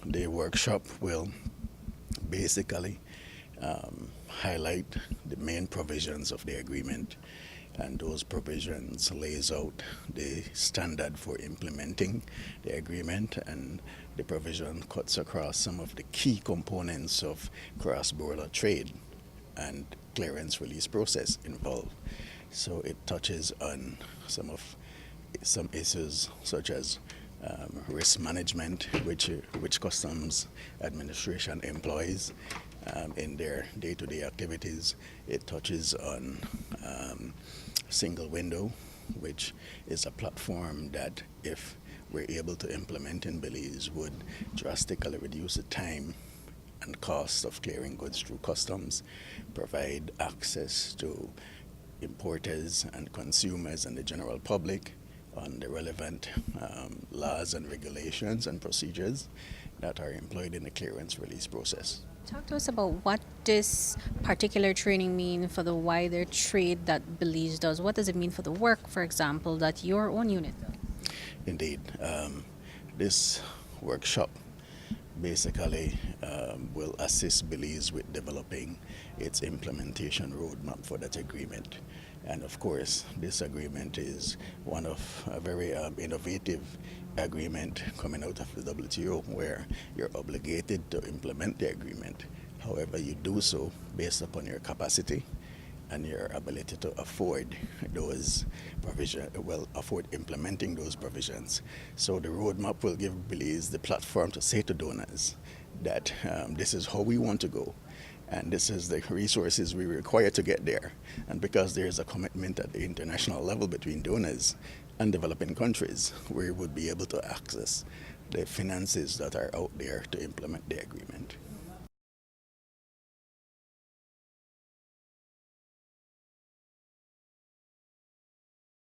The workshop will basically highlight the main provisions of the agreement, and those provisions lays out the standard for implementing the agreement, and the provision cuts across some of the key components of cross-border trade and clearance release process involved. So it touches on some issues such as risk management, which Customs Administration employs in their day-to-day activities. It touches on single window, which is a platform that, if we're able to implement in Belize, would drastically reduce the time and cost of clearing goods through customs, provide access to importers and consumers and the general public on the relevant laws and regulations and procedures that are employed in the clearance release process. Talk to us about what this particular training mean for the wider trade that Belize does. What does it mean for the work, for example, that your own unit does? Indeed. This workshop basically will assist Belize with developing its implementation roadmap for that agreement. And of course, this agreement is one of a very innovative agreement coming out of the WTO, where you're obligated to implement the agreement. However, you do so based upon your capacity and your ability to afford those provisions, afford implementing those provisions. So the roadmap will give Belize the platform to say to donors that this is how we want to go, and this is the resources we require to get there. And because there is a commitment at the international level between donors and developing countries, we would be able to access the finances that are out there to implement the agreement.